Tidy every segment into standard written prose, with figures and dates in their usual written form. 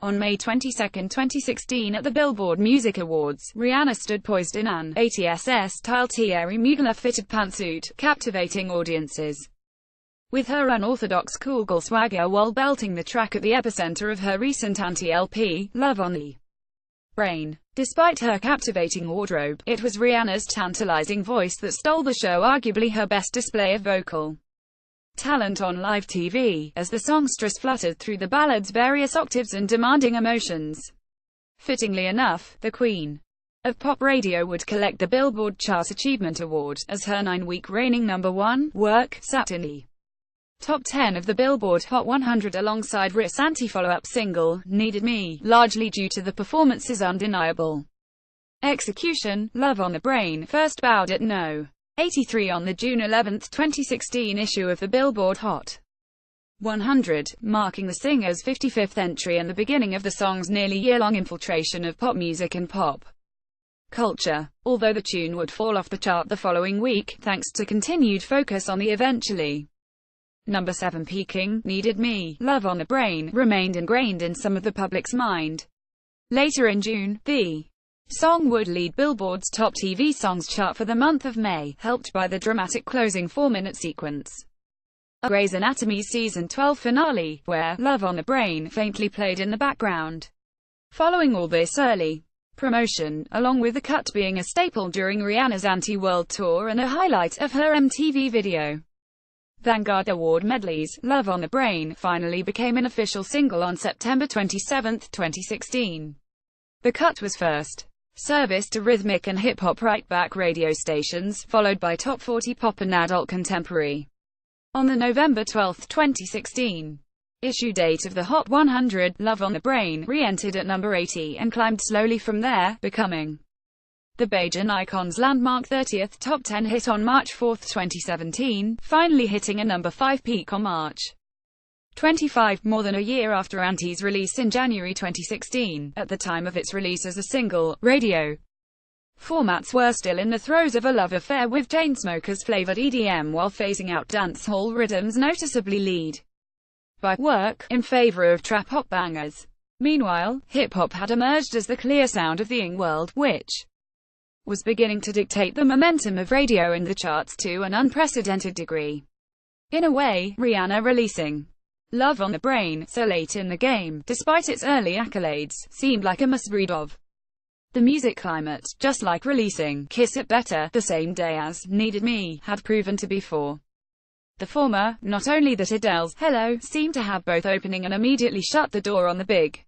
On May 22, 2016 at the Billboard Music Awards, Rihanna stood poised in an ATS-style Thierry Mugler-fitted pantsuit, captivating audiences with her unorthodox cool girl swagger while belting the track at the epicenter of her recent anti-LP, Love on the Brain. Despite her captivating wardrobe, it was Rihanna's tantalizing voice that stole the show, arguably her best display of vocal talent on live TV, as the songstress fluttered through the ballad's various octaves and demanding emotions. Fittingly enough, the Queen of Pop Radio would collect the Billboard Chart Achievement Award, as her 9-week reigning #1 work sat in the top 10 of the Billboard Hot 100 alongside Rihanna's anti-follow-up single, Needed Me, largely due to the performance's undeniable execution. Love on the Brain first bowed at No. 83 on the June 11, 2016 issue of the Billboard Hot 100, marking the singer's 55th entry and the beginning of the song's nearly year-long infiltration of pop music and pop culture. Although the tune would fall off the chart the following week, thanks to continued focus on the eventually number 7 peaking Needed Me, Love on the Brain remained ingrained in some of the public's mind. Later in June, the song would lead Billboard's top TV songs chart for the month of May, helped by the dramatic closing 4-minute sequence of Grey's Anatomy's season 12 finale, where Love on the Brain faintly played in the background. Following all this early promotion, along with the cut being a staple during Rihanna's anti-world tour and a highlight of her MTV Video Vanguard Award medleys, Love on the Brain finally became an official single on September 27, 2016. The cut was first service to rhythmic and hip-hop right-back radio stations, followed by top 40 pop and adult contemporary on the November 12, 2016 issue date of the Hot 100. Love on the Brain re-entered at number 80 and climbed slowly from there, becoming the Bajan Icon's landmark 30th top 10 hit on March 4, 2017, finally hitting a number 5 peak on March 25, more than a year after Anti's release in January 2016. At the time of its release as a single, radio formats were still in the throes of a love affair with Chainsmokers' flavored EDM while phasing out dancehall rhythms noticeably lead by work, in favor of trap-hop bangers. Meanwhile, hip-hop had emerged as the clear sound of the ing world, which was beginning to dictate the momentum of radio in the charts to an unprecedented degree. In a way, Rihanna releasing Love on the Brain so late in the game, despite its early accolades, seemed like a must-read of the music climate, just like releasing Kiss It Better the same day as Needed Me had proven to be for the former. Not only that, Adele's Hello seemed to have both opening and immediately shut the door on the big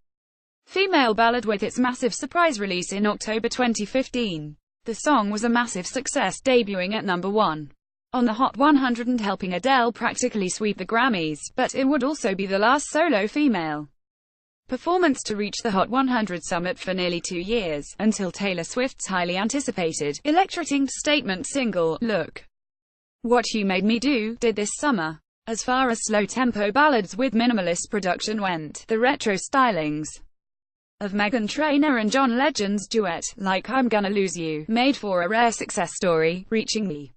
female ballad with its massive surprise release in October 2015. The song was a massive success, debuting at number 1 on the Hot 100 and helping Adele practically sweep the Grammys, but it would also be the last solo female performance to reach the Hot 100 summit for nearly 2 years, until Taylor Swift's highly anticipated, electrifying statement single, Look What You Made Me Do, did this summer. As far as slow-tempo ballads with minimalist production went, the retro stylings of Meghan Trainor and John Legend's duet, Like I'm Gonna Lose You, made for a rare success story, reaching the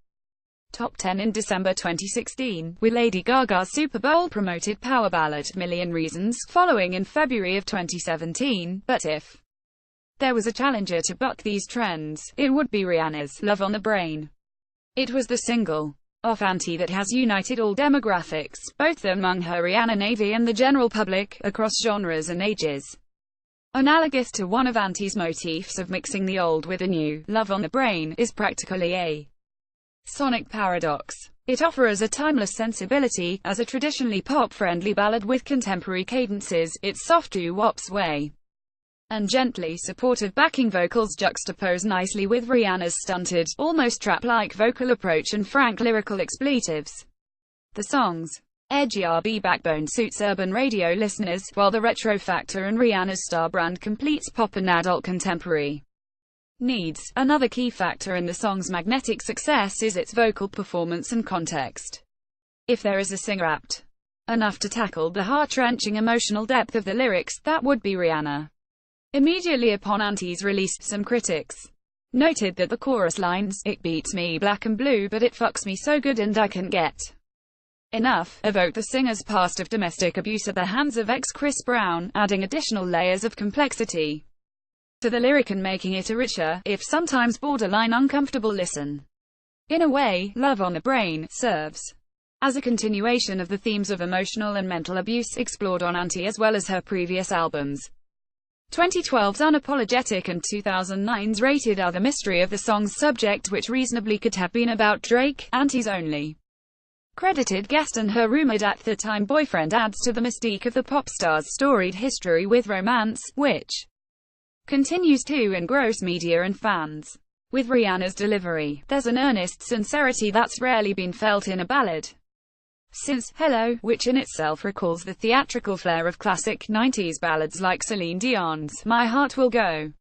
top 10 in December 2016, with Lady Gaga's Super Bowl-promoted power ballad, Million Reasons, following in February of 2017. But if there was a challenger to buck these trends, it would be Rihanna's Love on the Brain. It was the single off Anti that has united all demographics, both among her Rihanna Navy and the general public, across genres and ages. Analogous to one of Anti's motifs of mixing the old with the new, Love on the Brain is practically a sonic paradox. It offers a timeless sensibility, as a traditionally pop-friendly ballad with contemporary cadences, its soft doo-wop sway and gently supportive backing vocals juxtapose nicely with Rihanna's stunted, almost trap-like vocal approach and frank lyrical expletives. The song's edgy R&B backbone suits urban radio listeners, while the retro factor and Rihanna's star brand completes pop and adult contemporary needs. Another key factor in the song's magnetic success is its vocal performance and context. If there is a singer apt enough to tackle the heart-wrenching emotional depth of the lyrics, that would be Rihanna. Immediately upon Anti's release, some critics noted that the chorus lines, "It beats me black and blue but it fucks me so good and I can get Enough evoked the singer's past of domestic abuse at the hands of ex-Chris Brown, adding additional layers of complexity to the lyric and making it a richer, if sometimes borderline uncomfortable listen. In a way, Love on the Brain serves as a continuation of the themes of emotional and mental abuse explored on Anti as well as her previous albums. 2012's Unapologetic and 2009's Rated are the mystery of the song's subject, which reasonably could have been about Drake, Anti's only credited guest and her rumored at-the-time boyfriend, adds to the mystique of the pop star's storied history with romance, which continues to engross media and fans. With Rihanna's delivery, there's an earnest sincerity that's rarely been felt in a ballad since Hello, which in itself recalls the theatrical flair of classic 90s ballads like Celine Dion's My Heart Will Go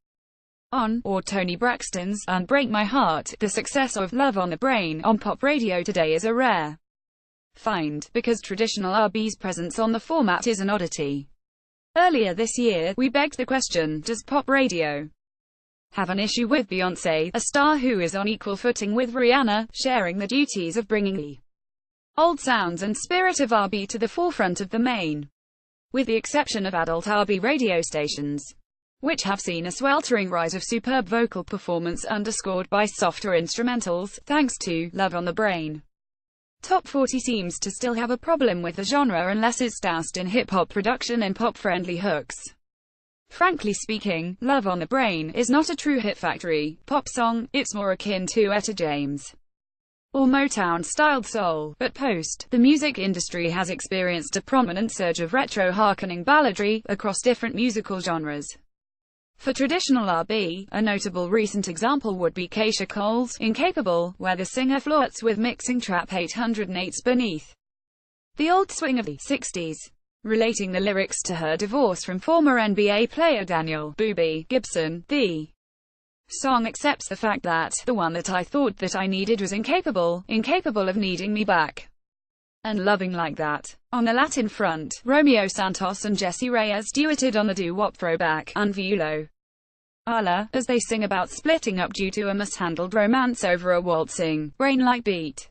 On, or Toni Braxton's Unbreak My Heart. The success of Love on the Brain on pop radio today is a rare find, because traditional R&B's presence on the format is an oddity. Earlier this year, we begged the question, does pop radio have an issue with Beyoncé, a star who is on equal footing with Rihanna, sharing the duties of bringing the old sounds and spirit of R&B to the forefront of the main, with the exception of adult R&B radio stations, which have seen a sweltering rise of superb vocal performance underscored by softer instrumentals, thanks to Love on the Brain. Top 40 seems to still have a problem with the genre unless it's doused in hip-hop production and pop-friendly hooks. Frankly speaking, Love on the Brain is not a true hit factory pop song, it's more akin to Etta James or Motown-styled soul, but the music industry has experienced a prominent surge of retro-harkening balladry across different musical genres. For traditional R&B, a notable recent example would be Keisha Cole's Incapable, where the singer flirts with mixing trap 808s beneath the old swing of the 60s, relating the lyrics to her divorce from former NBA player Daniel "Boobie" Gibson. The song accepts the fact that the one that I thought that I needed was incapable of needing me back and loving like that. On the Latin front, Romeo Santos and Jessie Reyez duetted on the doo-wop throwback Un Vuelo Ala, as they sing about splitting up due to a mishandled romance over a waltzing, brain-like beat.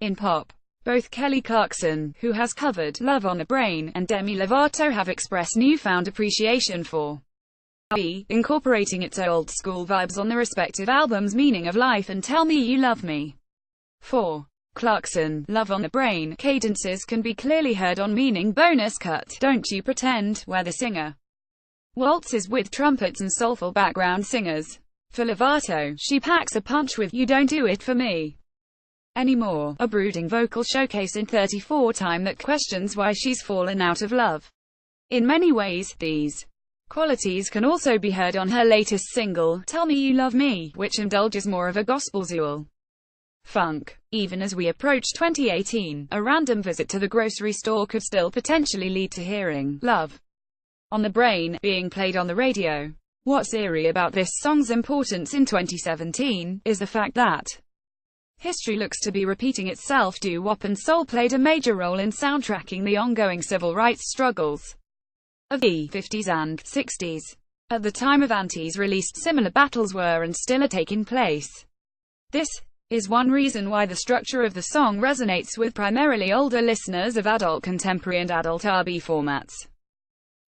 In pop, both Kelly Clarkson, who has covered Love on the Brain, and Demi Lovato have expressed newfound appreciation for R&B, incorporating its old-school vibes on the respective albums Meaning of Life and Tell Me You Love Me. For Clarkson, Love on the Brain cadences can be clearly heard on Meaning bonus cut Don't You Pretend, where the singer waltzes with trumpets and soulful background singers. For Lovato, she packs a punch with You Don't Do It For Me Anymore, a brooding vocal showcase in 34 time that questions why she's fallen out of love. In many ways, these qualities can also be heard on her latest single, Tell Me You Love Me, which indulges more of a gospel-zool funk. Even as we approach 2018, a random visit to the grocery store could still potentially lead to hearing Love on the Brain being played on the radio. What's eerie about this song's importance in 2017 is the fact that history looks to be repeating itself. Doo-wop and soul played a major role in soundtracking the ongoing civil rights struggles of the 50s and 60s. At the time of Anti's release, similar battles were and still are taking place. This is one reason why the structure of the song resonates with primarily older listeners of adult contemporary and adult R&B formats,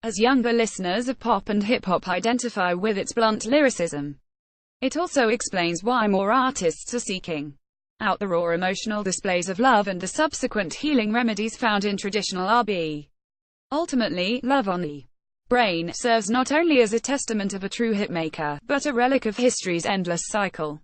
as younger listeners of pop and hip-hop identify with its blunt lyricism. It also explains why more artists are seeking out the raw emotional displays of love and the subsequent healing remedies found in traditional R&B. Ultimately, Love on the Brain serves not only as a testament of a true hitmaker, but a relic of history's endless cycle